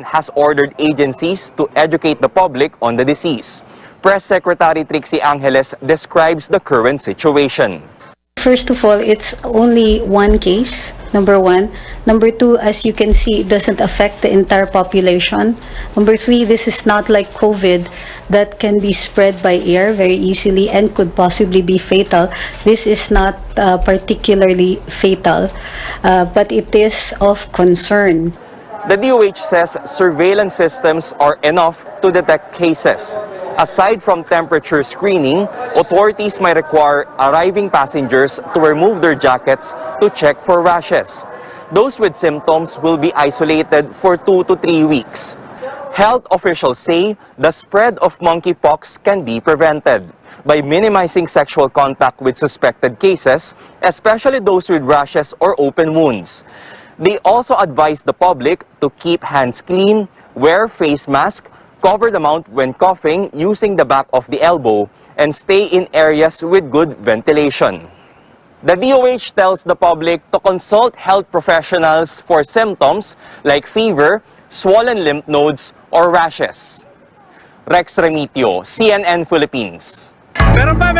has ordered agencies to educate the public on the disease. Press Secretary Trixie Angeles describes the current situation. First of all, it's only one case, number one. Number two, as you can see, it doesn't affect the entire population. Number three, this is not like COVID that can be spread by air very easily and could possibly be fatal. This is not particularly fatal, but it is of concern. The DOH says surveillance systems are enough to detect cases. Aside from temperature screening, authorities might require arriving passengers to remove their jackets to check for rashes. Those with symptoms will be isolated for 2 to 3 weeks. Health officials say the spread of monkeypox can be prevented by minimizing sexual contact with suspected cases, especially those with rashes or open wounds. They also advise the public to keep hands clean, wear face mask, cover the mouth when coughing using the back of the elbow, and stay in areas with good ventilation. The DOH tells the public to consult health professionals for symptoms like fever, swollen lymph nodes, or rashes. Rex Remitio, CNN Philippines. Meron pa!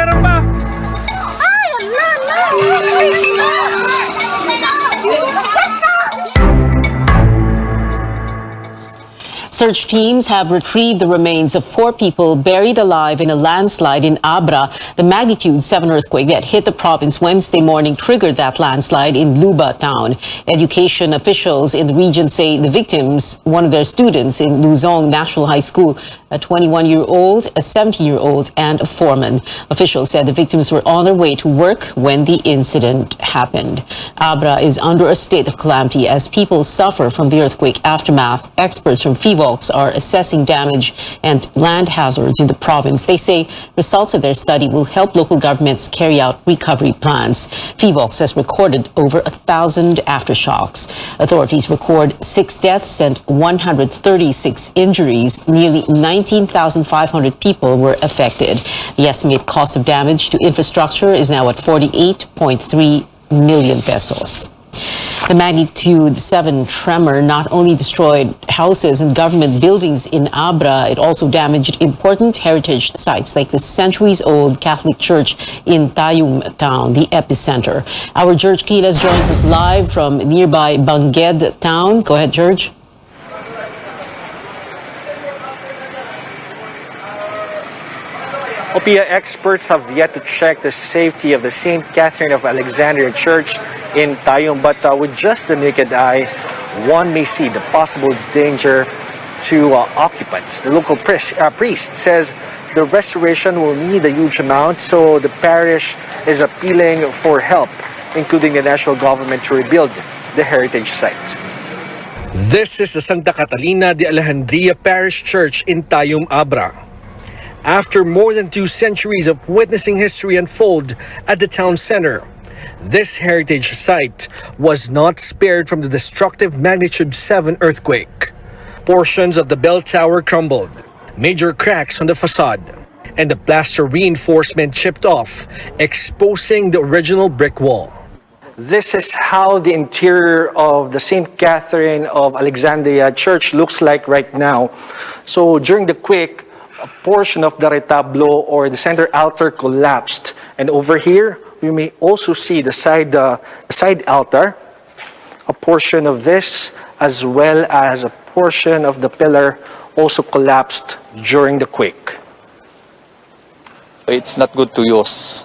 Search teams have retrieved the remains of 4 people buried alive in a landslide in Abra. The magnitude 7 earthquake that hit the province Wednesday morning triggered that landslide in Luba town. Education officials in the region say the victims, one of their students in Luzon National High School, a 21-year-old, a 70-year-old, and a foreman. Officials said the victims were on their way to work when the incident happened. Abra is under a state of calamity as people suffer from the earthquake aftermath. Experts from FIVOLCS are assessing damage and land hazards in the province. They say results of their study will help local governments carry out recovery plans. FIVOLCS has recorded over 1,000 aftershocks. Authorities record 6 deaths and 136 injuries. Nearly 19,500 people were affected. The estimated cost of damage to infrastructure is now at 48.3 million pesos. The magnitude 7 tremor not only destroyed houses and government buildings in Abra, it also damaged important heritage sites like the centuries-old Catholic Church in Tayum town, the epicenter. Our George Quiles joins us live from nearby Bangued town. Go ahead, George. OPIA experts have yet to check the safety of the St. Catherine of Alexandria Church in Tayum, but with just the naked eye, one may see the possible danger to occupants. The local priest says the restoration will need a huge amount, so the parish is appealing for help, including the national government, to rebuild the heritage site. This is the Santa Catalina de Alejandría Parish Church in Tayum, Abra. After more than 2 centuries of witnessing history unfold at the town center, this heritage site was not spared from the destructive magnitude 7 earthquake. Portions of the bell tower crumbled, major cracks on the facade, and the plaster reinforcement chipped off, exposing the original brick wall. This is how the interior of the St. Catherine of Alexandria Church looks like right now. So during the quake, a portion of the retablo or the center altar collapsed, and over here we may also see the side altar, a portion of this, as well as a portion of the pillar also collapsed during the quake. It's not good to use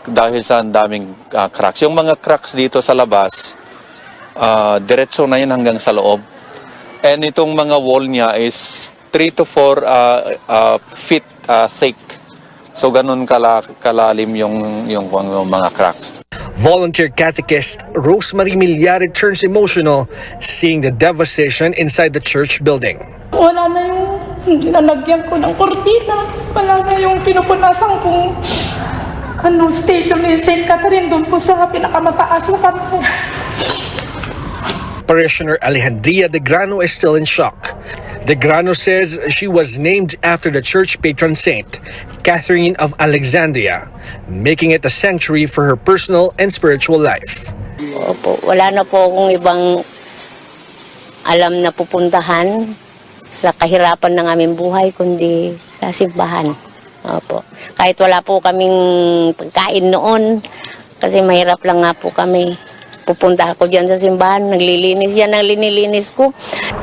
dahil sa daming cracks. Yung mga cracks dito sa labas, diretso na yun hanggang sa loob. And itong mga wall niya is 3 to 4 feet thick. So ganun kalalim yung mga cracks. Volunteer catechist Rosemary Milyari turns emotional seeing the devastation inside the church building. Wala na yung nilalagyan ko ng kortina. Wala na yung pinupunasan kong stadium ni St. Catherine doon po sa pinakamataas na parte. Parishioner Alejandria de Grano is still in shock. De Grano says she was named after the church patron saint, Catherine of Alexandria, making it a sanctuary for her personal and spiritual life. Opo, wala na po akong ibang alam na pupuntahan sa kahirapan ng aming buhay, kundi sa simbahan. Opo. Kahit wala po kaming pagkain noon, kasi mahirap lang nga po kami. Pupunta ako dyan sa simbahan, naglilinis yan, nililinis ko.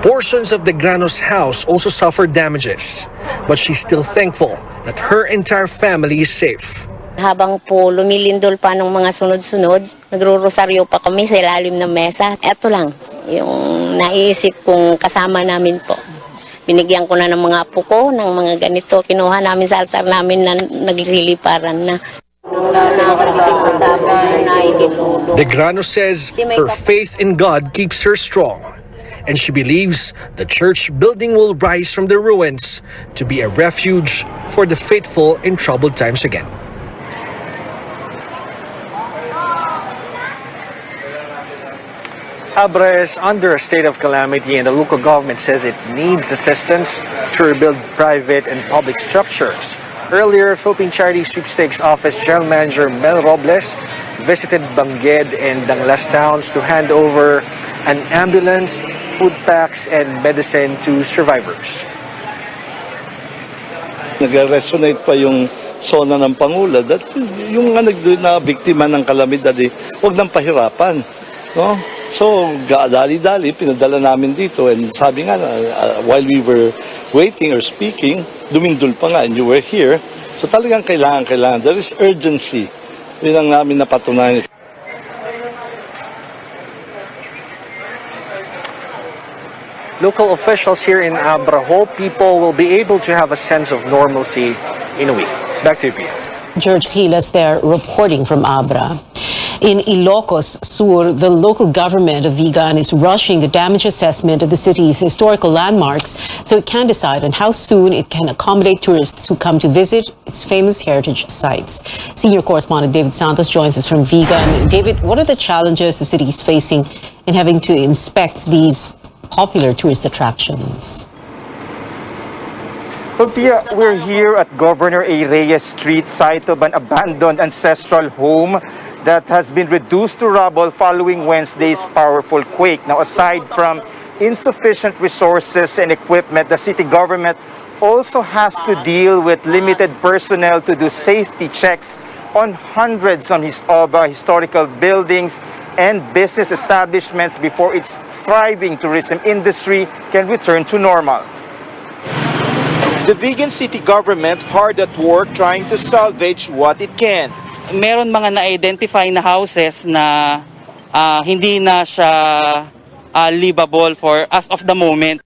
Portions of the Granos house also suffered damages, but she's still thankful that her entire family is safe. Habang po lumilindol pa ng mga sunod-sunod, nagro-rosaryo pa kami sa ilalim ng mesa. Ito lang, yung naiisip kong kasama namin po. Binigyan ko na ng mga apo ko, ng mga ganito. Kinuha namin sa altar namin na nagsiliparan na. De Grano says her faith in God keeps her strong, and she believes the church building will rise from the ruins to be a refuge for the faithful in troubled times again. Abra is under a state of calamity, and the local government says it needs assistance to rebuild private and public structures. Earlier, Philippine Charity Sweepstakes Office General Manager Mel Robles visited Bangged and Danglas towns to hand over an ambulance, food packs, and medicine to survivors. Nag-resonate pa yung sona ng Pangulo that yung na biktima ng kalamidad, huwag nang pahirapan. No? So, dali-dali, pinadala namin dito. And sabi nga, while we were waiting or speaking, dumindol pa nga and you were here. So talagang kailangan. There is urgency. Yun ang namin napatunayan. Local officials here in Abra hope people will be able to have a sense of normalcy in a week. Back to you, Pia. George Gilas there reporting from Abra. In Ilocos Sur, the local government of Vigan is rushing the damage assessment of the city's historical landmarks so it can decide on how soon it can accommodate tourists who come to visit its famous heritage sites. Senior correspondent David Santos joins us from Vigan. David, what are the challenges the city is facing in having to inspect these popular tourist attractions? Well, Pia, we're here at Governor A. Reyes Street, site of an abandoned ancestral home that has been reduced to rubble following Wednesday's powerful quake. Now, aside from insufficient resources and equipment, the city government also has to deal with limited personnel to do safety checks on hundreds of historical buildings and business establishments before its thriving tourism industry can return to normal. The Vigan city government hard at work trying to salvage what it can. Meron mga na-identify na houses na hindi na siya livable for as of the moment.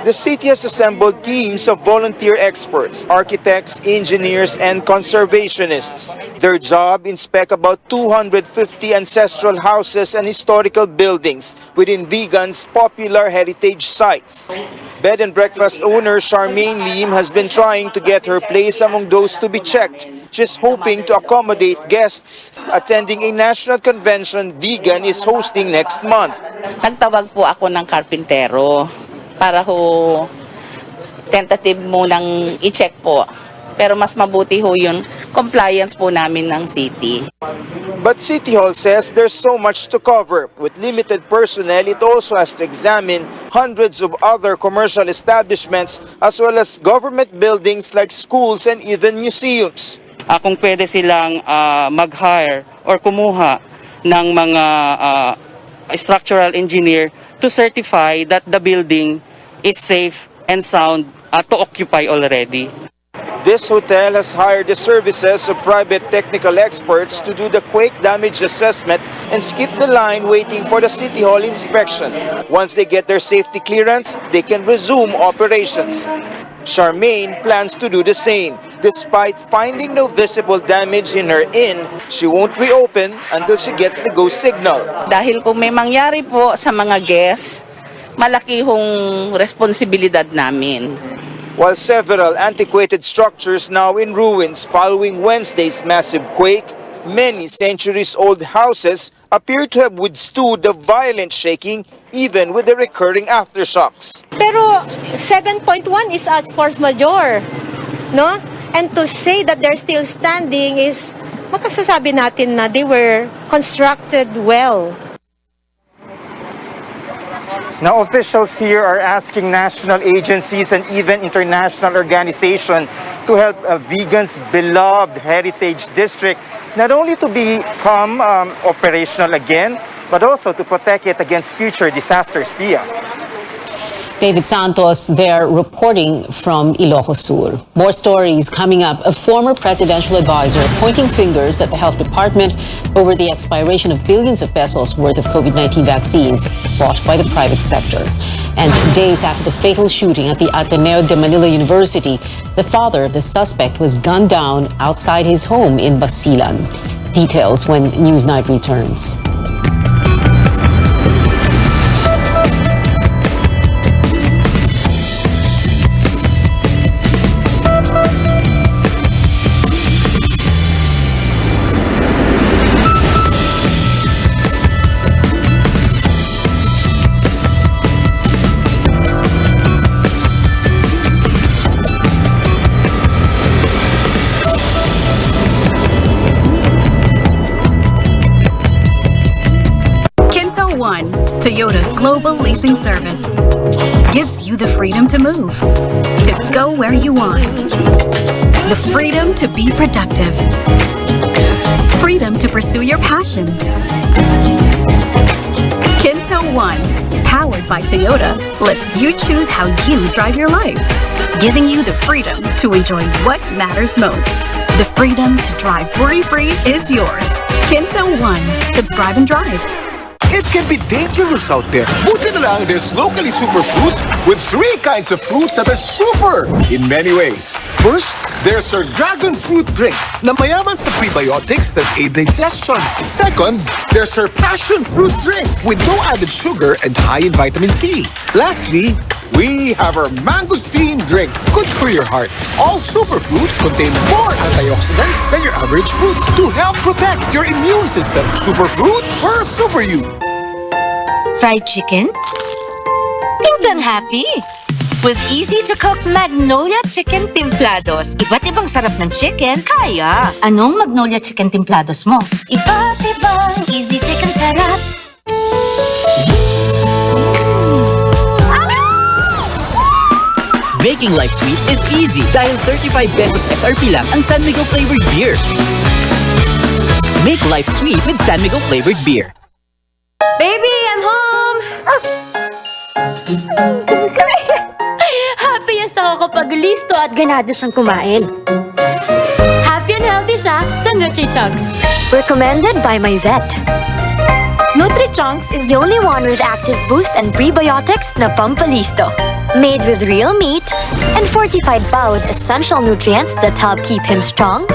The city has assembled teams of volunteer experts, architects, engineers, and conservationists. Their job inspect about 250 ancestral houses and historical buildings within Vigan's popular heritage sites. Bed and breakfast owner Charmaine Lim has been trying to get her place among those to be checked, just hoping to accommodate guests attending a national convention Vigan is hosting next month. Nagtawag po ako ng karpintero para ho tentative munang i-check po. Pero mas mabuti ho yun, compliance po namin ng city. But City Hall says there's so much to cover. With limited personnel, it also has to examine hundreds of other commercial establishments as well as government buildings like schools and even museums. Kung pwede silang mag-hire or kumuha ng mga structural engineer to certify that the building is safe and sound to occupy already. This hotel has hired the services of private technical experts to do the quake damage assessment and skip the line waiting for the City Hall inspection. Once they get their safety clearance, they can resume operations. Charmaine plans to do the same. Despite finding no visible damage in her inn, she won't reopen until she gets the go signal. Dahil kung may mangyari po sa mga guests, malaki hong responsibilidad namin. While several antiquated structures now in ruins following Wednesday's massive quake, many centuries-old houses appear to have withstood the violent shaking even with the recurring aftershocks. Pero 7.1 is at force majeure, no? And to say that they're still standing is makasasabi natin na they were constructed well. Now, officials here are asking national agencies and even international organizations to help Vigan's beloved heritage district not only to become operational again, but also to protect it against future disasters. Pia. David Santos there reporting from Ilocos Sur. More stories coming up. A former presidential advisor pointing fingers at the health department over the expiration of billions of pesos worth of COVID-19 vaccines bought by the private sector. And days after the fatal shooting at the Ateneo de Manila University, the father of the suspect was gunned down outside his home in Basilan. Details when Newsnight returns. Toyota's global leasing service gives you the freedom to move, to go where you want, the freedom to be productive, freedom to pursue your passion. Kinto One, powered by Toyota, lets you choose how you drive your life, giving you the freedom to enjoy what matters most. The freedom to drive worry-free is yours. Kinto One. Subscribe and drive. It can be dangerous out there. Buti na lang there's locally super fruits with 3 kinds of fruits that are super in many ways. First, there's our dragon fruit drink na mayaman sa prebiotics that aid digestion. Second, there's our passion fruit drink with no added sugar and high in vitamin C. Lastly, we have our mangosteen drink, good for your heart. All superfruits contain more antioxidants than your average fruit to help protect your immune system. Superfruit for super you. Fried chicken? Timplang happy! With easy-to-cook Magnolia Chicken Timplados. Iba't ibang sarap ng chicken, kaya. Anong Magnolia Chicken Timplados mo? Iba't ibang easy chicken sarap. Making life sweet is easy dahil 35 pesos SRP lang ang San Miguel flavored beer. Make life sweet with San Miguel flavored beer. Baby, I'm home! Happiest ako kapag listo at ganado siyang kumain. Happy and healthy siya sa Nutri-Chunks. Recommended by my vet. Nutri-Chunks is the only one with active boost and prebiotics na pampalisto. Made with real meat and fortified pa with essential nutrients that help keep him strong,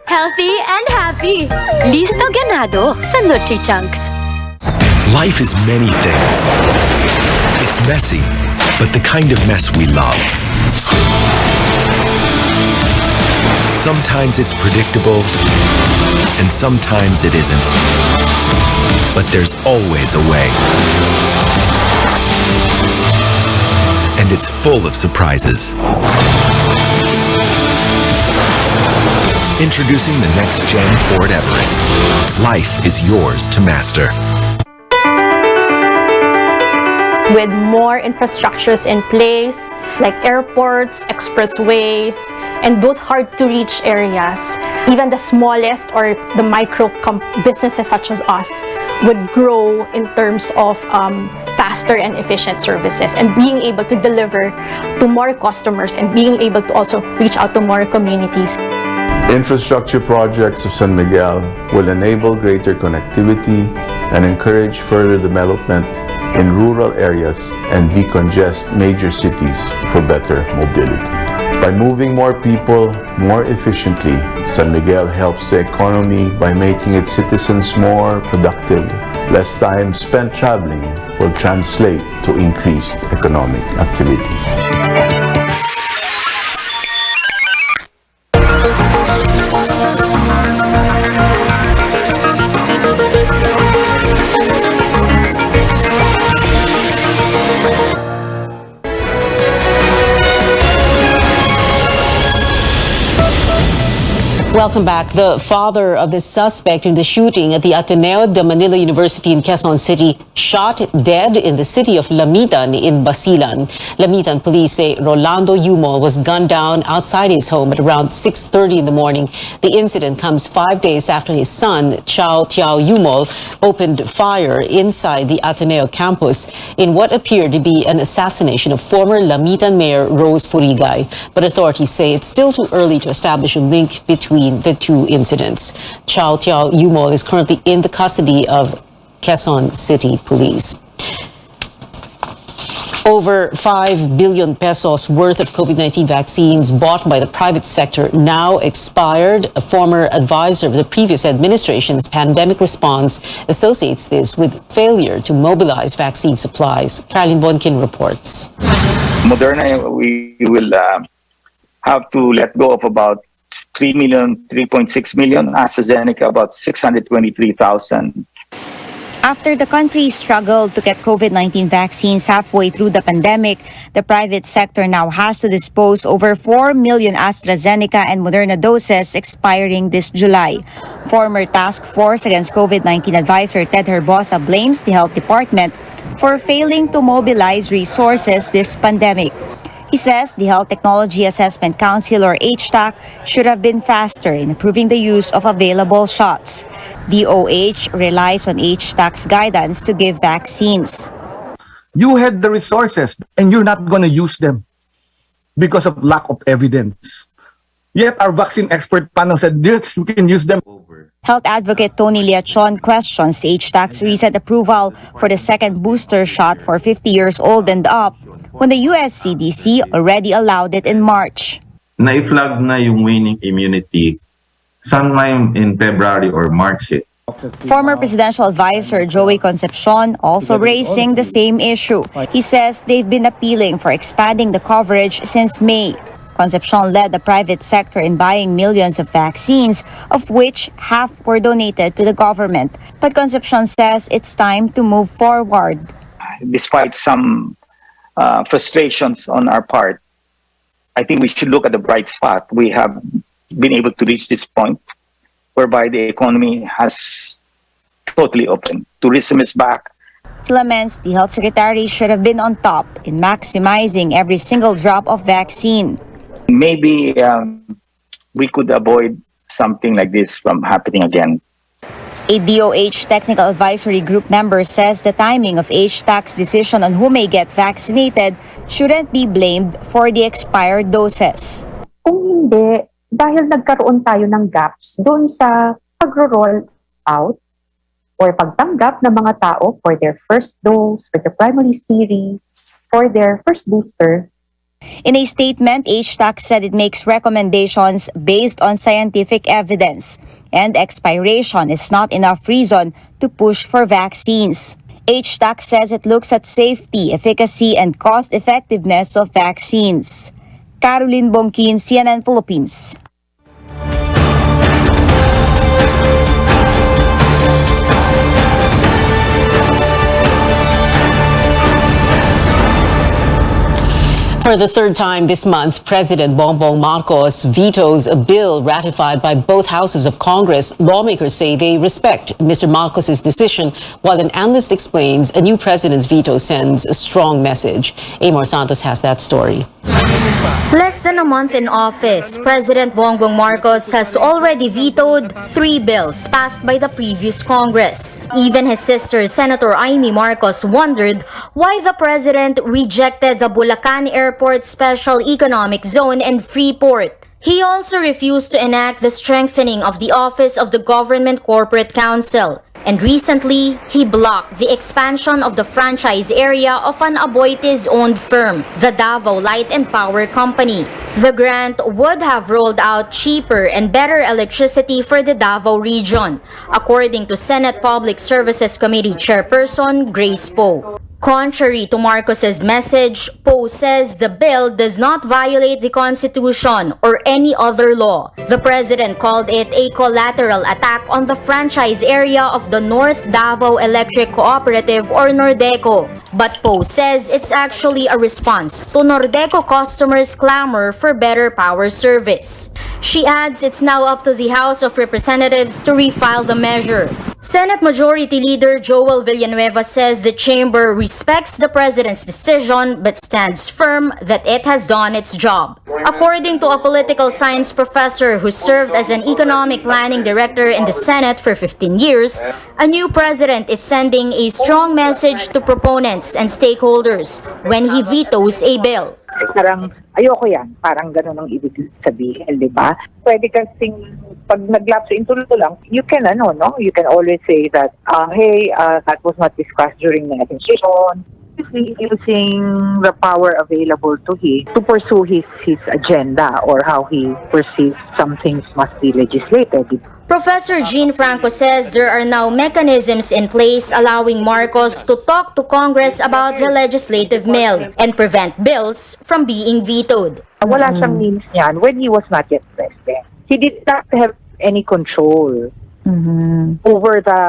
healthy, and happy. Listo ganado sa Nutri-Chunks. Life is many things. It's messy, but the kind of mess we love. Sometimes it's predictable, and sometimes it isn't. But there's always a way. And it's full of surprises. Introducing the next-gen Ford Everest. Life is yours to master. With more infrastructures in place, like airports, expressways, and those hard-to-reach areas, even the smallest or the micro businesses such as us would grow in terms of faster and efficient services and being able to deliver to more customers and being able to also reach out to more communities. Infrastructure projects of San Miguel will enable greater connectivity and encourage further development in rural areas and decongest major cities for better mobility. By moving more people more efficiently, San Miguel helps the economy by making its citizens more productive. Less time spent traveling will translate to increased economic activities. Welcome back. The father of the suspect in the shooting at the Ateneo de Manila University in Quezon City shot dead in the city of Lamitan in Basilan. Lamitan police say Rolando Yumol was gunned down outside his home at around 6:30 in the morning. The incident comes 5 days after his son, Chao Tiao Yumol, opened fire inside the Ateneo campus in what appeared to be an assassination of former Lamitan Mayor Rose Furigay. But authorities say it's still too early to establish a link between the two incidents. Chao Tiao Yumol is currently in the custody of Quezon City Police. Over 5 billion pesos worth of COVID-19 vaccines bought by the private sector now expired. A former advisor of the previous administration's pandemic response associates this with failure to mobilize vaccine supplies. Caroline Bonkin reports. Moderna, we will have to let go of about 3.6 million. AstraZeneca, about 623,000. After the country struggled to get COVID-19 vaccines halfway through the pandemic, the private sector now has to dispose over 4 million AstraZeneca and Moderna doses expiring this July. Former Task Force Against COVID-19 advisor Ted Herbosa blames the health department for failing to mobilize resources this pandemic. He says the Health Technology Assessment Council, or HTAC, should have been faster in approving the use of available shots. DOH relies on HTAC's guidance to give vaccines. You had the resources and you're not going to use them because of lack of evidence. Yet our vaccine expert panel said, yes, we can use them. Health advocate Tony Liachon questions HTAC's recent approval for the second booster shot for 50 years old and up, when the US CDC already allowed it in March. Na-flag na yung waning immunity sometime in February or March. Former presidential advisor Joey Concepcion also raising the same issue. He says they've been appealing for expanding the coverage since May. Concepcion led the private sector in buying millions of vaccines, of which half were donated to the government. But Concepcion says it's time to move forward. Despite some frustrations on our part, I think we should look at the bright spot. We have been able to reach this point whereby the economy has totally opened. Tourism is back. He laments the health secretary should have been on top in maximizing every single drop of vaccine. Maybe we could avoid something like this from happening again. A DOH Technical Advisory Group member says the timing of HTAC's decision on who may get vaccinated shouldn't be blamed for the expired doses. Kung hindi, dahil nagkaroon tayo ng gaps doon sa pagro-roll out or pagtanggap ng mga tao for their first dose, for the primary series, for their first booster. In a statement, HTAC said it makes recommendations based on scientific evidence, and expiration is not enough reason to push for vaccines. HTAC says it looks at safety, efficacy, and cost-effectiveness of vaccines. Caroline Bonkin, CNN Philippines. For the third time this month, President Bongbong Marcos vetoes a bill ratified by both houses of Congress. Lawmakers say they respect Mr. Marcos's decision, while an analyst explains a new president's veto sends a strong message. Amor Santos has that story. Less than a month in office, President Bongbong Marcos has already vetoed 3 bills passed by the previous Congress. Even his sister, Senator Amy Marcos, wondered why the president rejected the Bulacan Airport Special Economic Zone and Freeport. He also refused to enact the strengthening of the Office of the Government Corporate Council. And recently, he blocked the expansion of the franchise area of an Aboitiz-owned firm, the Davao Light and Power Company. The grant would have rolled out cheaper and better electricity for the Davao region, according to Senate Public Services Committee Chairperson Grace Poe. Contrary to Marcos's message, Poe says the bill does not violate the Constitution or any other law. The president called it a collateral attack on the franchise area of the North Davao Electric Cooperative or Nordeco. But Poe says it's actually a response to Nordeco customers' clamor for better power service. She adds it's now up to the House of Representatives to refile the measure. Senate Majority Leader Joel Villanueva says the chamber respects the president's decision but stands firm that it has done its job. According to a political science professor who served as an economic planning director in the Senate for 15 years, a new president is sending a strong message to proponents and stakeholders when he vetoes a bill. Parang ayoko yan, parang ganun ang ibig sabihin, di ba? Pwede kasing pag naglapso into lang, you can you can always say that that was not discussed during the negotiation. Using the power available to him to pursue his agenda or how he perceives some things must be legislated. Professor Jean Franco says there are now mechanisms in place allowing Marcos to talk to Congress about the legislative mill and prevent bills from being vetoed. Wala siyang means niyan when he was not yet president. He did not have any control over the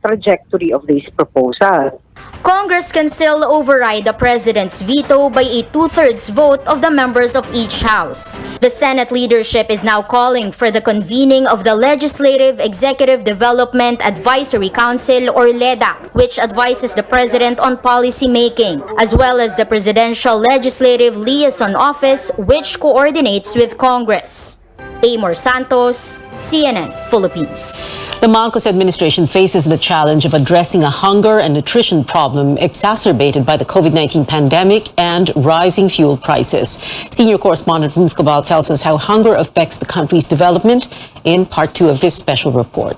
trajectory of this proposal. Congress can still override the president's veto by a 2/3 vote of the members of each house. The Senate leadership is now calling for the convening of the Legislative Executive Development Advisory Council or LEDAC, which advises the president on policy making, as well as the Presidential Legislative Liaison Office, which coordinates with Congress. Amor Santos, CNN Philippines. The Marcos administration faces the challenge of addressing a hunger and nutrition problem exacerbated by the COVID-19 pandemic and rising fuel prices. Senior correspondent Ruth Cabal tells us how hunger affects the country's development in part 2 of this special report.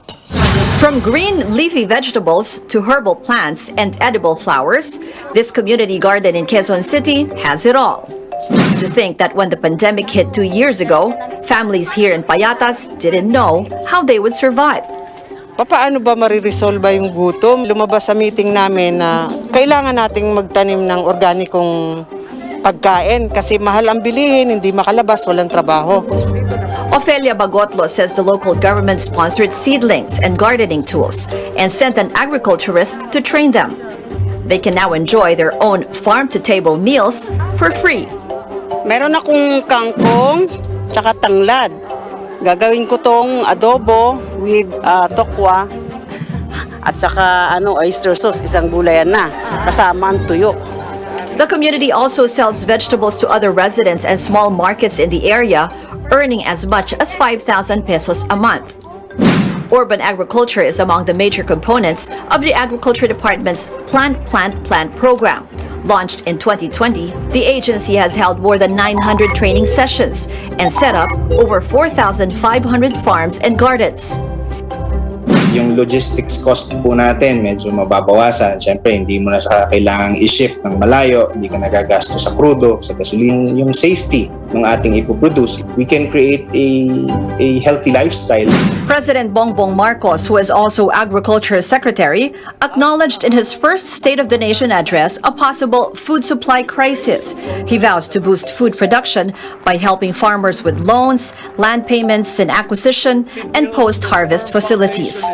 From green leafy vegetables to herbal plants and edible flowers, this community garden in Quezon City has it all. To think that when the pandemic hit 2 years ago, families here in Payatas didn't know how they would survive. Paano ba mariresolba yung gutom? Lumabas sa meeting namin na kailangan nating magtanim ng organikong pagkain kasi mahal ang bilihin, hindi makalabas, walang trabaho. Ofelia Bagotlo says the local government sponsored seedlings and gardening tools and sent an agriculturist to train them. They can now enjoy their own farm-to-table meals for free. Meron akong kangkong, tsaka tanglad. Gagawin ko tong adobo with tokwa at saka oyster sauce, isang gulayan na, kasama ang tuyo. The community also sells vegetables to other residents and small markets in the area, earning as much as 5,000 pesos a month. Urban agriculture is among the major components of the Agriculture Department's Plant program. Launched in 2020, the agency has held more than 900 training sessions and set up over 4,500 farms and gardens. Yung logistics cost po natin medyo mababawasan. Siyempre, hindi mo na siya kailangang i-ship ng malayo, hindi ka nagagasto sa crudo, sa gasolina. Yung safety ng ating ipoproduce, we can create a healthy lifestyle. President Bongbong Marcos, who is also Agriculture Secretary, acknowledged in his first State of the Nation address a possible food supply crisis. He vows to boost food production by helping farmers with loans, land payments and acquisition, and post-harvest facilities.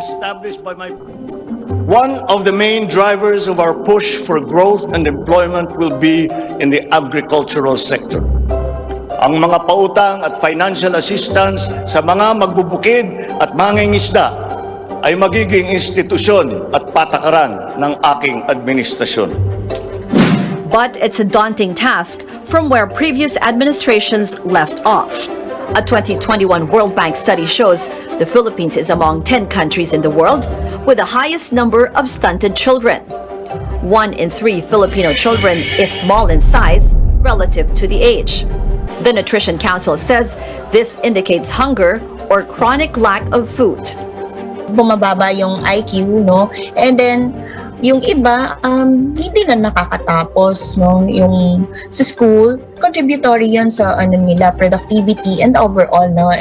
One of the main drivers of our push for growth and employment will be in the agricultural sector. Ang mga pautang at financial assistance sa mga magbubukid at mangingisda ay magiging institusyon at patakaran ng aking administrasyon. But it's a daunting task from where previous administrations left off. A 2021 World Bank study shows the Philippines is among 10 countries in the world with the highest number of stunted children. 1 in 3 Filipino children is small in size relative to the age. The Nutrition Council says this indicates hunger or chronic lack of food. Bumababa yung IQ, no? And then yung iba hindi na nakakatapos, no, yung sa school. Contributory yan sa nila productivity and overall, no,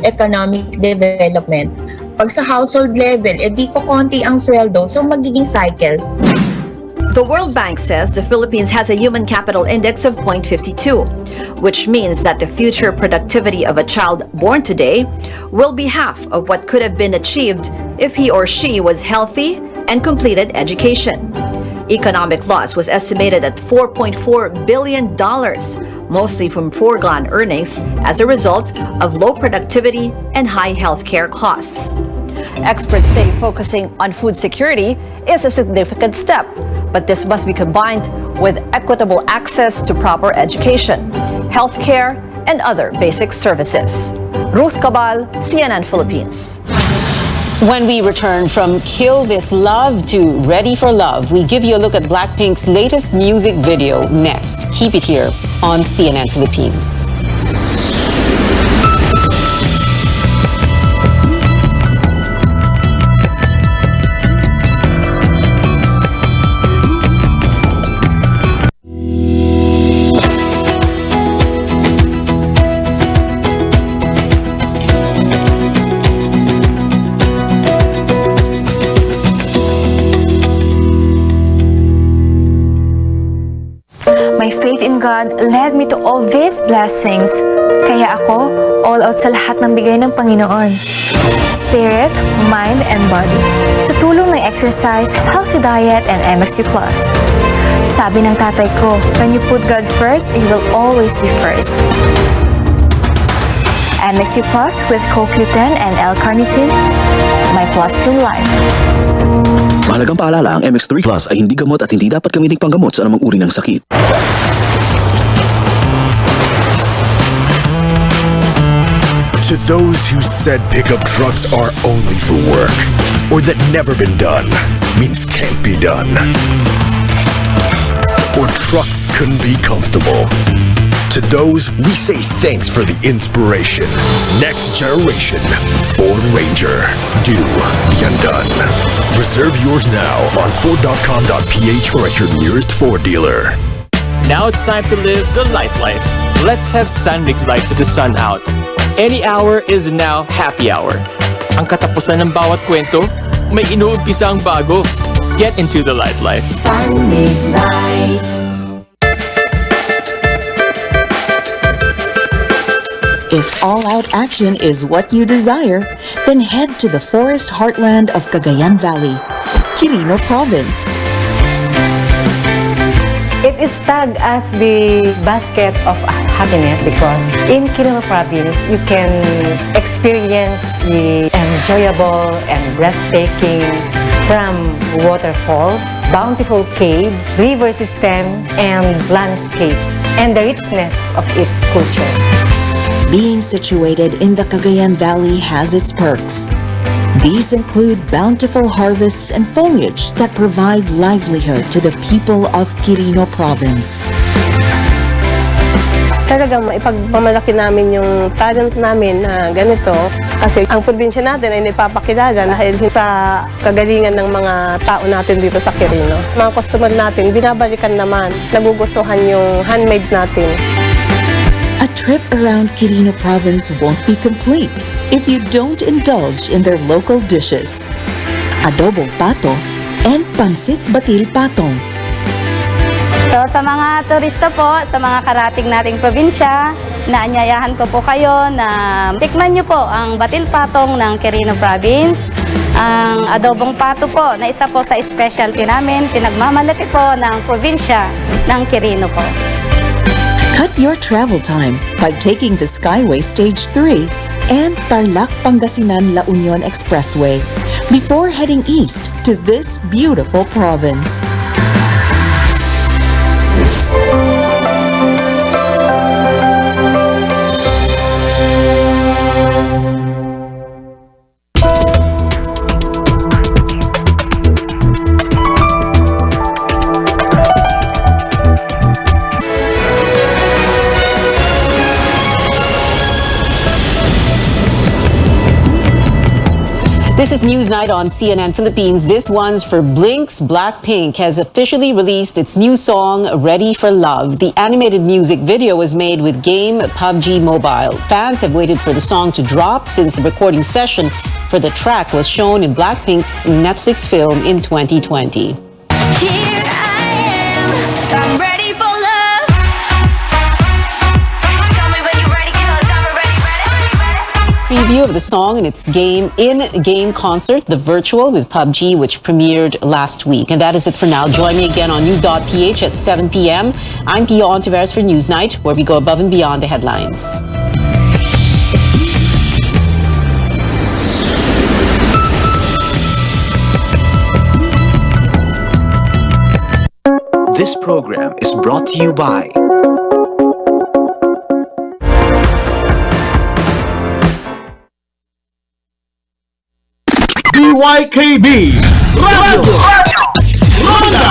economic development. Pag sa household level, di ko konti ang sweldo, so magiging cycle. The World Bank says the Philippines has a human capital index of 0.52, which means that the future productivity of a child born today will be half of what could have been achieved if he or she was healthy and completed education. Economic loss was estimated at $4.4 billion, mostly from foregone earnings as a result of low productivity and high healthcare costs. Experts say focusing on food security is a significant step, but this must be combined with equitable access to proper education, healthcare, and other basic services. Ruth Cabal, CNN Philippines. When we return from Kill This Love to Ready for Love, we give you a look at Blackpink's latest music video next. Keep it here on CNN Philippines. My faith in God led me to all these blessings. Kaya ako, all out sa lahat ng bigay ng Panginoon. Spirit, mind, and body. Sa tulong ng exercise, healthy diet, and MSU+. Sabi ng tatay ko, when you put God first, you will always be first. MSU+ with CoQ10 and L-carnitine, my plus to life. Mahalagang paalala, ang MX3 Plus ay hindi gamot at hindi dapat gamiting panggamot sa anumang uri ng sakit. To those who said pickup trucks are only for work, or that never been done means can't be done, or trucks couldn't be comfortable. To those, we say thanks for the inspiration. Next generation Ford Ranger. Do the undone. Reserve yours now on Ford.com.ph or at your nearest Ford dealer. Now it's time to live the life. Let's have Sunmig Light with the sun out. Any hour is now happy hour. Ang katapusan ng bawat kwento, may inuumpisa ang bago. Get into the life. Sunmig Light. If all-out action is what you desire, then head to the forest heartland of Cagayan Valley, Quirino Province. It is tagged as the basket of happiness because in Quirino Province, you can experience the enjoyable and breathtaking from waterfalls, bountiful caves, river system, and landscape, and the richness of its culture. Being situated in the Cagayan Valley has its perks. These include bountiful harvests and foliage that provide livelihood to the people of Quirino Province. Talagang maipagmamalaki namin yung talent namin na ganito kasi ang probinsya natin ay napapakilala dahil sa kagalingan ng mga tao natin dito sa Quirino. Mga customer natin, binabalikan naman, nagugustuhan yung handmade natin. A trip around Quirino Province won't be complete if you don't indulge in their local dishes. Adobong pato and pansit batil patong. So sa mga turista po, sa mga karating nating probinsya, naanyayahan ko po kayo na tikman nyo po ang batil patong ng Quirino Province. Ang adobong pato po na isa po sa specialty namin, pinagmamalaki po ng probinsya ng Quirino po. Cut your travel time by taking the Skyway Stage 3 and Tarlac Pangasinan La Union Expressway before heading east to this beautiful province. This is Newsnight on CNN Philippines. This one's for Blink's Blackpink has officially released its new song, Ready for Love. The animated music video was made with game PUBG Mobile. Fans have waited for the song to drop since the recording session for the track was shown in Blackpink's Netflix film in 2020. Here I of the song and its in-game concert, The Virtual with PUBG, which premiered last week. And that is it for now. Join me again on News.ph at 7 p.m. I'm Pio Ontiveros for Newsnight, where we go above and beyond the headlines. This program is brought to you by BYKB Radio Ronda.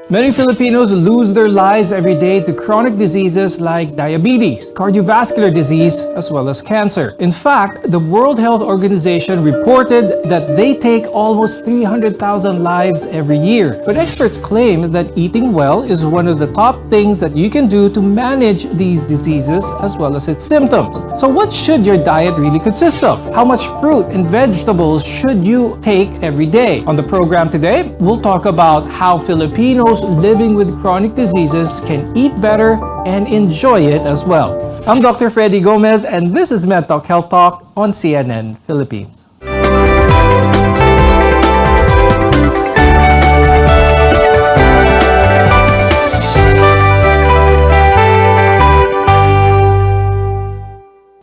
Many Filipinos lose their lives every day to chronic diseases like diabetes, cardiovascular disease, as well as cancer. In fact, the World Health Organization reported that they take almost 300,000 lives every year. But experts claim that eating well is one of the top things that you can do to manage these diseases as well as its symptoms. So what should your diet really consist of? How much fruit and vegetables should you take every day? On the program today, we'll talk about how Filipinos living with chronic diseases can eat better and enjoy it as well. I'm Dr. Freddy Gomez, and this is MedTalk Health Talk on CNN Philippines.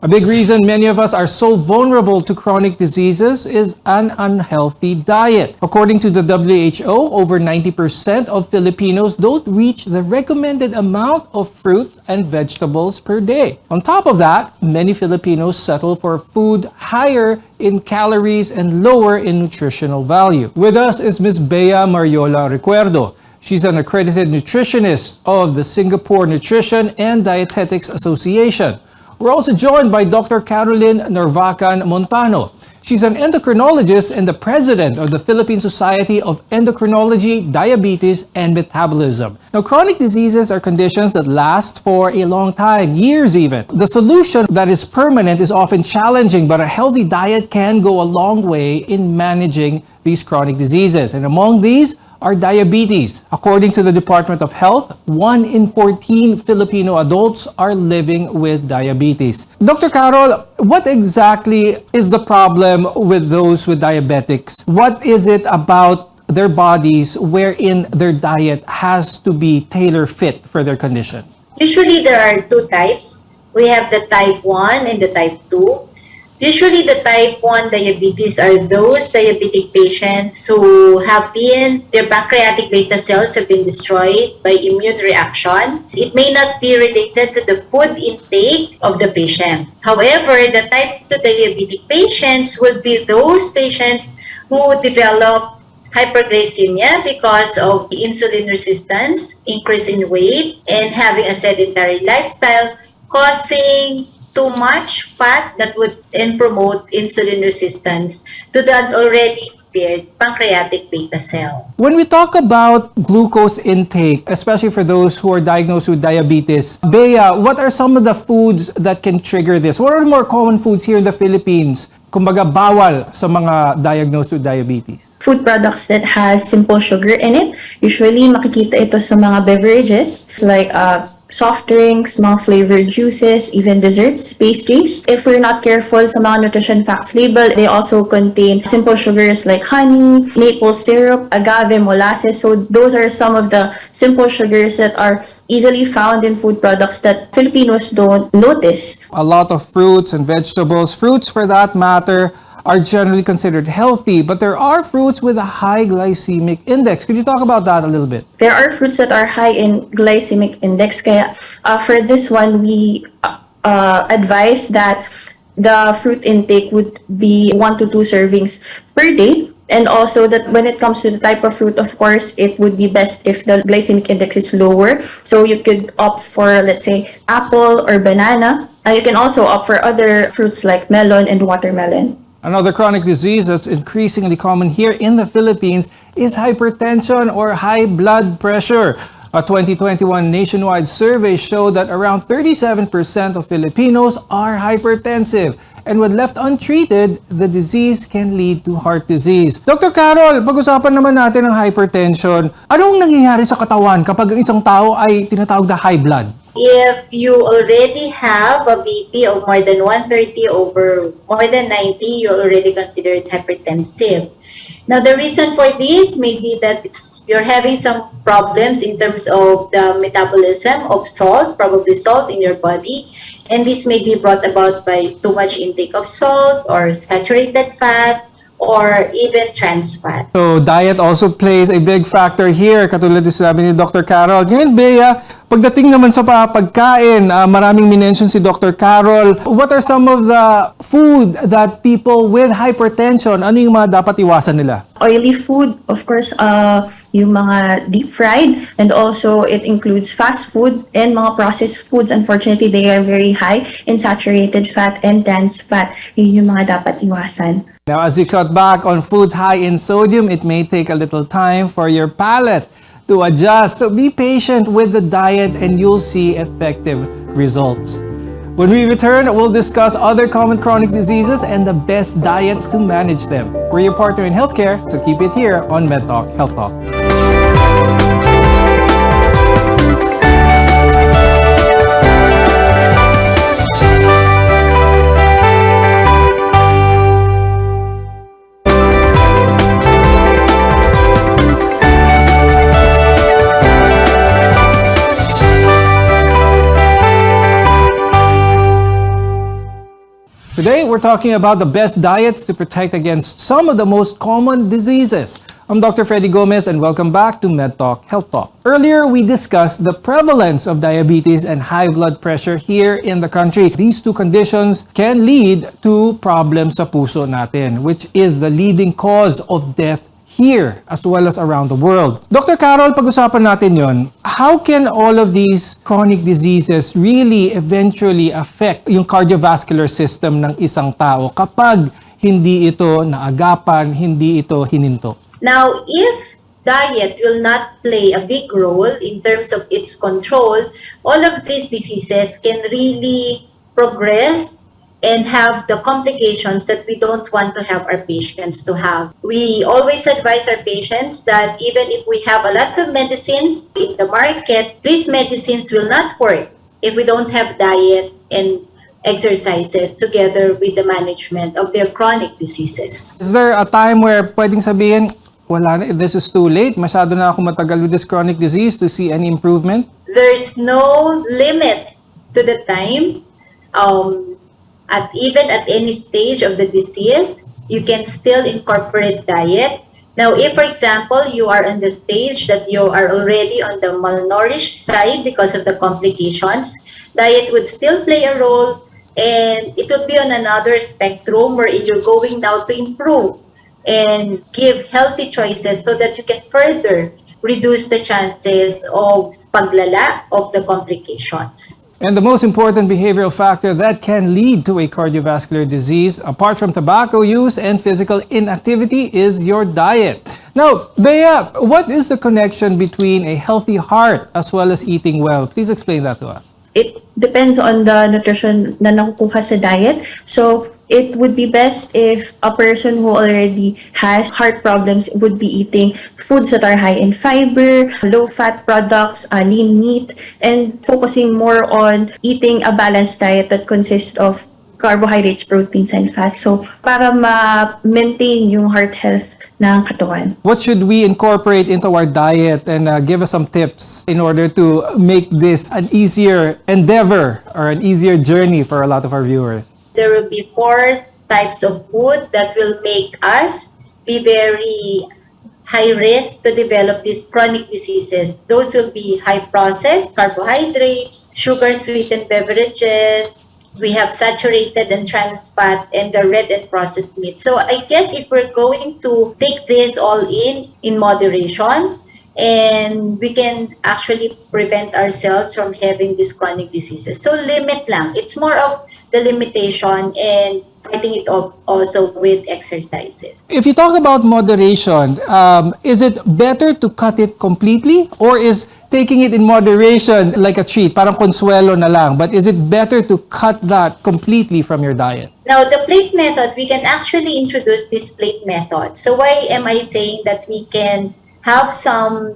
A big reason many of us are so vulnerable to chronic diseases is an unhealthy diet. According to the WHO, over 90% of Filipinos don't reach the recommended amount of fruit and vegetables per day. On top of that, many Filipinos settle for food higher in calories and lower in nutritional value. With us is Ms. Bea Mariola Recuerdo. She's an accredited nutritionist of the Singapore Nutrition and Dietetics Association. We're also joined by Dr. Caroline Narvacan Montano. She's an endocrinologist and the president of the Philippine Society of Endocrinology, Diabetes, and Metabolism. Now, chronic diseases are conditions that last for a long time, years even. The solution that is permanent is often challenging, but a healthy diet can go a long way in managing these chronic diseases. And among these are diabetes. According to the Department of Health, 1 in 14 Filipino adults are living with diabetes. Dr. Carol, what exactly is the problem with those with diabetics? What is it about their bodies wherein their diet has to be tailor-fit for their condition? Usually there are two types. We have the type 1 and the type 2. Usually the type 1 diabetes are those diabetic patients who their pancreatic beta cells have been destroyed by immune reaction. It may not be related to the food intake of the patient. However, the type 2 diabetic patients will be those patients who develop hyperglycemia because of the insulin resistance, increase in weight, and having a sedentary lifestyle, causing too much fat that would then promote insulin resistance to that already impaired pancreatic beta cell. When we talk about glucose intake, especially for those who are diagnosed with diabetes, Bea, what are some of the foods that can trigger this? What are the more common foods here in the Philippines? Kumbaga, bawal sa mga diagnosed with diabetes. Food products that has simple sugar in it. Usually, makikita ito sa mga beverages like soft drinks, mga flavored juices, even desserts, pastries. If we're not careful sa mga nutrition facts label, they also contain simple sugars like honey, maple syrup, agave, molasses. So those are some of the simple sugars that are easily found in food products that Filipinos don't notice. A lot of fruits and vegetables, fruits for that matter, are generally considered healthy, but there are fruits with a high glycemic index. Could you talk about that a little bit? There are fruits that are high in glycemic index. Kaya for this one, we advise that the fruit intake would be 1 to 2 servings per day. And also that when it comes to the type of fruit, of course, it would be best if the glycemic index is lower. So you could opt for, let's say, apple or banana. And you can also opt for other fruits like melon and watermelon. Another chronic disease that's increasingly common here in the Philippines is hypertension or high blood pressure. A 2021 nationwide survey showed that around 37% of Filipinos are hypertensive. And when left untreated, the disease can lead to heart disease. Dr. Carol, pag-usapan naman natin ang hypertension. Anong nangyayari sa katawan kapag ang isang tao ay tinatawag na high blood? If you already have a BP of more than 130 over more than 90, you're already considered hypertensive. Now, the reason for this may be that you're having some problems in terms of the metabolism of salt, probably salt in your body. And this may be brought about by too much intake of salt or saturated fat or even trans fat. So, diet also plays a big factor here, katulad din sabi ni Dr. Carol. Ngayon, Bea, pagdating naman sa pagkain, maraming minention si Dr. Carol. What are some of the food that people with hypertension, ano yung mga dapat iwasan nila? Oily food, of course, yung mga deep fried, and also it includes fast food and mga processed foods. Unfortunately, they are very high in saturated fat and trans fat. Yun yung mga dapat iwasan. Now, as you cut back on foods high in sodium, it may take a little time for your palate to adjust. So be patient with the diet and you'll see effective results. When we return, we'll discuss other common chronic diseases and the best diets to manage them. We're your partner in healthcare, so keep it here on MedTalk Health Talk. Today, we're talking about the best diets to protect against some of the most common diseases. I'm Dr. Freddy Gomez and welcome back to MedTalk Health Talk. Earlier, we discussed the prevalence of diabetes and high blood pressure here in the country. These two conditions can lead to problems sa puso natin, which is the leading cause of death here as well as around the world. Dr. Carol, pag-usapan natin yon. How can all of these chronic diseases really eventually affect yung cardiovascular system ng isang tao kapag hindi ito naagapan, hindi ito hininto? Now, if diet will not play a big role in terms of its control, all of these diseases can really progress and have the complications that we don't want to have our patients to have. We always advise our patients that even if we have a lot of medicines in the market, these medicines will not work if we don't have diet and exercises together with the management of their chronic diseases. Is there a time where pwedeng sabihin, wala na, this is too late, masyado na ako matagal with this chronic disease to see any improvement? There's no limit to the time. Even at any stage of the disease, you can still incorporate diet. Now, if, for example, you are on the stage that you are already on the malnourished side because of the complications, diet would still play a role, and it would be on another spectrum where you're going now to improve and give healthy choices so that you can further reduce the chances of paglala of the complications. And the most important behavioral factor that can lead to a cardiovascular disease, apart from tobacco use and physical inactivity, is your diet. Now, Bea, what is the connection between a healthy heart as well as eating well? Please explain that to us. It depends on the nutrition na nakukuha sa diet. So, it would be best if a person who already has heart problems would be eating foods that are high in fiber, low-fat products, lean meat, and focusing more on eating a balanced diet that consists of carbohydrates, proteins, and fats. So, para ma-maintain yung heart health ng katawan. What should we incorporate into our diet, and give us some tips in order to make this an easier endeavor or an easier journey for a lot of our viewers? There will be 4 types of food that will make us be very high risk to develop these chronic diseases. Those will be high processed carbohydrates, sugar sweetened beverages, We have saturated and trans fat and the red and processed meat. So I guess if we're going to take this all in moderation, and we can actually prevent ourselves from having these chronic diseases. So limit lang. It's more of the limitation and fighting it off also with exercises. If you talk about moderation, is it better to cut it completely, or is taking it in moderation like a treat, parang consuelo na lang, but is it better to cut that completely from your diet? Now, the plate method, we can actually introduce this plate method. So why am I saying that we can have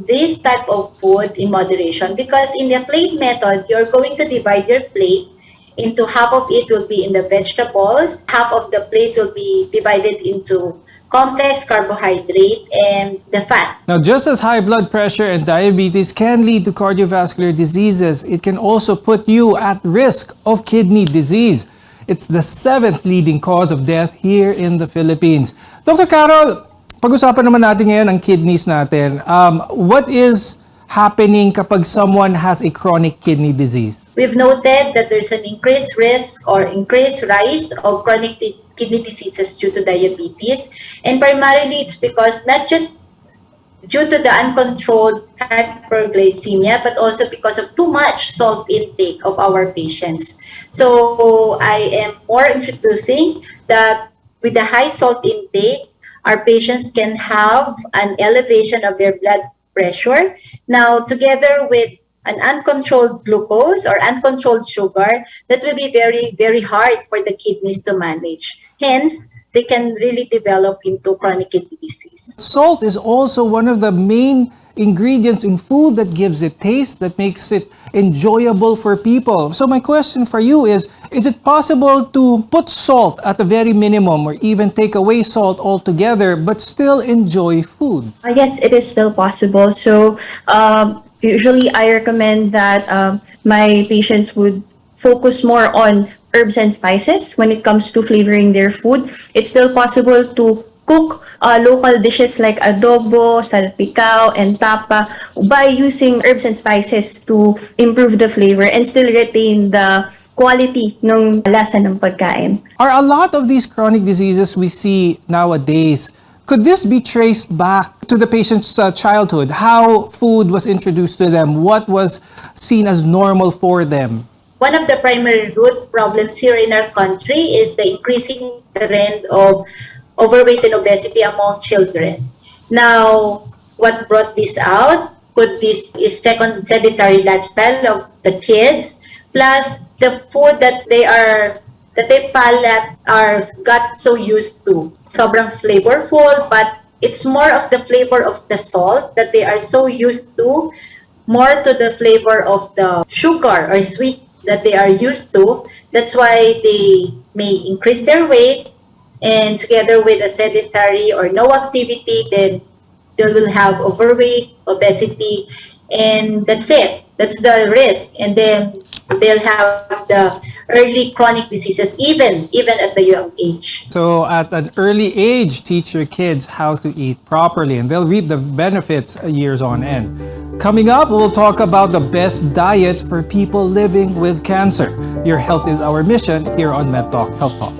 this type of food in moderation? Because in the plate method, you're going to divide your plate into half of it will be in the vegetables, half of the plate will be divided into complex carbohydrate and the fat. Now, just as high blood pressure and diabetes can lead to cardiovascular diseases, it can also put you at risk of kidney disease. It's the 7th leading cause of death here in the Philippines. Dr. Carol, pag-usapan naman natin ngayon ang kidneys natin. What is happening kapag someone has a chronic kidney disease? We've noted that there's an increased risk or increased rise of chronic kidney diseases due to diabetes. And primarily it's because not just due to the uncontrolled hyperglycemia, but also because of too much salt intake of our patients. So I am more introducing that with the high salt intake, our patients can have an elevation of their blood pressure. Now, together with an uncontrolled glucose or uncontrolled sugar, that will be very, very hard for the kidneys to manage. Hence, they can really develop into chronic kidney disease. Salt is also one of the main ingredients in food that gives it taste, that makes it enjoyable for people. So my question for you is it possible to put salt at the very minimum or even take away salt altogether but still enjoy food? Yes, it is still possible. So usually I recommend that my patients would focus more on herbs and spices when it comes to flavoring their food. It's still possible to cook local dishes like adobo, salpicao, and tapa by using herbs and spices to improve the flavor and still retain the quality ng lasa ng pagkain. Are a lot of these chronic diseases we see nowadays, could this be traced back to the patient's childhood? How food was introduced to them? What was seen as normal for them? One of the primary root problems here in our country is the increasing trend of overweight and obesity among children. Now, what brought this out? Could this is second sedentary lifestyle of the kids, plus the food that their palate got so used to. Sobrang flavorful, but it's more of the flavor of the salt that they are so used to, more to the flavor of the sugar or sweet that they are used to. That's why they may increase their weight, and together with a sedentary or no activity, then they will have overweight, obesity, and that's it. That's the risk. And then they'll have the early chronic diseases even at the young age. So at an early age, teach your kids how to eat properly and they'll reap the benefits years on end. Coming up, we'll talk about the best diet for people living with cancer. Your health is our mission here on MedTalk Health Talk.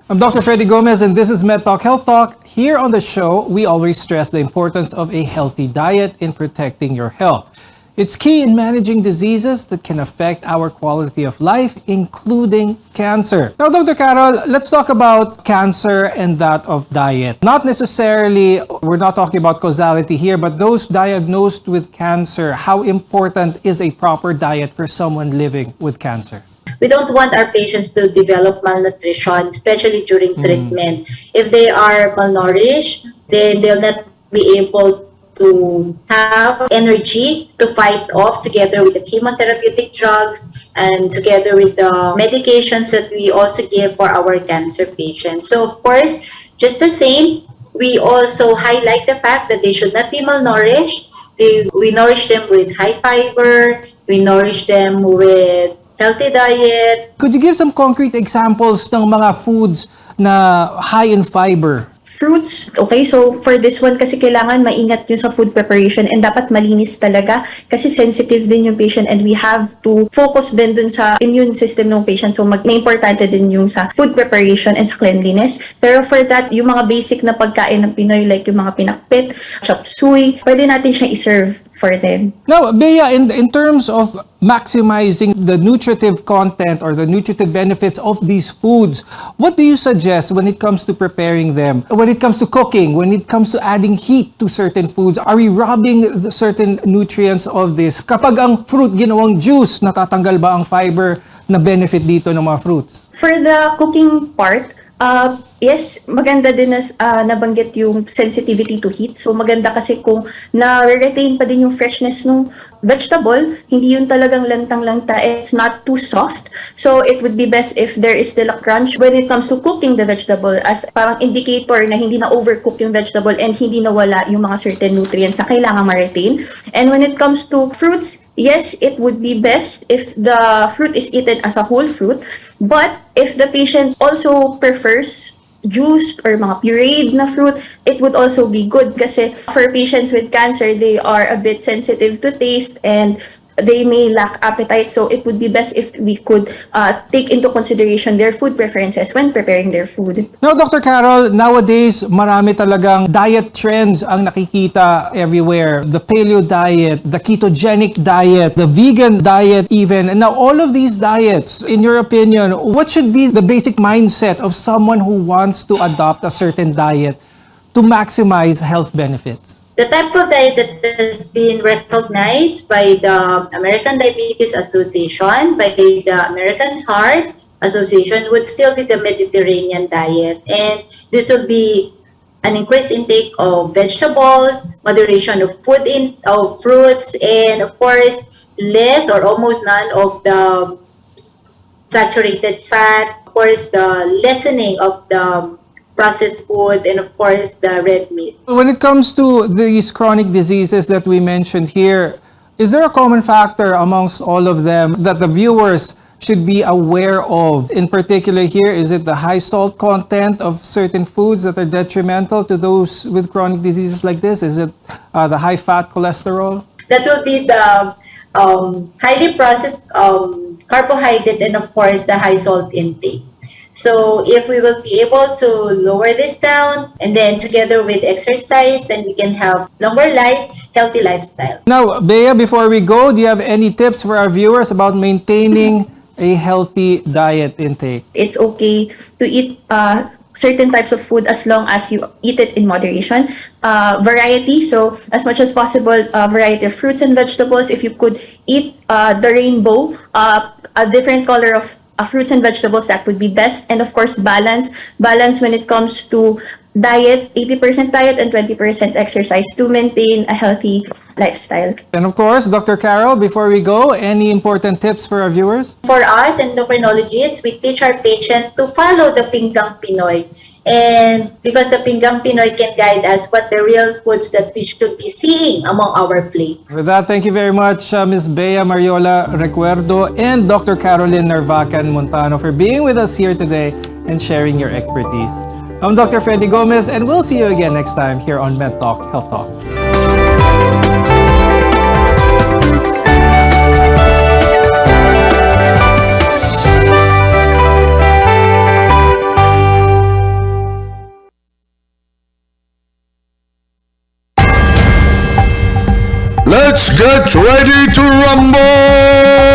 I'm Dr. Freddy Gomez and this is MedTalk Health Talk. Here on the show, we always stress the importance of a healthy diet in protecting your health. It's key in managing diseases that can affect our quality of life, including cancer. Now, Dr. Carol, let's talk about cancer and that of diet. Not necessarily, we're not talking about causality here, but those diagnosed with cancer, how important is a proper diet for someone living with cancer? We don't want our patients to develop malnutrition, especially during treatment. If they are malnourished, then they'll not be able to have energy to fight off together with the chemotherapeutic drugs and together with the medications that we also give for our cancer patients. So of course, just the same, We also highlight the fact that they should not be malnourished. We nourish them with high fiber. We nourish them with healthy diet. Could you give some concrete examples ng mga foods na high in fiber? Fruits, okay, so for this one kasi kailangan maingat yung sa food preparation and dapat malinis talaga kasi sensitive din yung patient and we have to focus din dun sa immune system ng patient. So importante din yung sa food preparation and sa cleanliness. Pero for that, yung mga basic na pagkain ng Pinoy like yung mga pinakpit, chop suey, pwede natin siya i-serve for them. Now, Bea, in terms of maximizing the nutritive content or the nutritive benefits of these foods, what do you suggest when it comes to preparing them? When it comes to cooking, when it comes to adding heat to certain foods, are we robbing the certain nutrients of this? Kapag ang fruit ginawang juice, natatanggal ba ang fiber na benefit dito ng mga fruits? For the cooking part, yes, maganda din na nabanggit yung sensitivity to heat. So maganda kasi kung na-retain pa din yung freshness ng vegetable, hindi yun talagang lantang-lanta, it's not too soft. So it would be best if there is still a crunch when it comes to cooking the vegetable as parang indicator na hindi na overcook yung vegetable and hindi nawala yung mga certain nutrients na kailangan ma-retain. And when it comes to fruits, yes, it would be best if the fruit is eaten as a whole fruit. But if the patient also prefers juiced or mga pureed na fruit, it would also be good kasi for patients with cancer, they are a bit sensitive to taste and they may lack appetite. So it would be best if we could take into consideration their food preferences when preparing their food. Now, Dr. Carol, nowadays, marami talagang diet trends ang nakikita everywhere. The paleo diet, the ketogenic diet, the vegan diet even. And now, all of these diets, in your opinion, what should be the basic mindset of someone who wants to adopt a certain diet to maximize health benefits? The type of diet that has been recognized by the American Diabetes Association, by the American Heart Association would still be the Mediterranean diet. And this would be an increased intake of vegetables, moderation of fruits, and of course, less or almost none of the saturated fat, of course, the lessening of the processed food, and of course the red meat. When it comes to these chronic diseases that we mentioned here, is there a common factor amongst all of them that the viewers should be aware of? In particular here, is it the high salt content of certain foods that are detrimental to those with chronic diseases like this? Is it the high fat cholesterol? That would be the highly processed carbohydrate and of course the high salt intake. So if we will be able to lower this down and then together with exercise, then we can have longer life, healthy lifestyle. Now, Bea, before we go, do you have any tips for our viewers about maintaining a healthy diet intake? It's okay to eat certain types of food as long as you eat it in moderation. Variety, so as much as possible, variety of fruits and vegetables. If you could eat the rainbow, a different color of fruits and vegetables, that would be best. And of course, balance when it comes to diet, 80% diet and 20% exercise to maintain a healthy lifestyle. And of course, Dr. Carol, before we go, any important tips for our viewers? For us endocrinologists, we teach our patient to follow the Pinggang Pinoy. And because the Pinggang Pinoy can guide us what the real foods that we should be seeing among our plates. With that, thank you very much, Ms. Bea Mariola Recuerdo and Dr. Caroline Narvacan Montano for being with us here today and sharing your expertise. I'm Dr. Freddy Gomez, and we'll see you again next time here on Med Talk Health Talk. Let's get ready to rumble!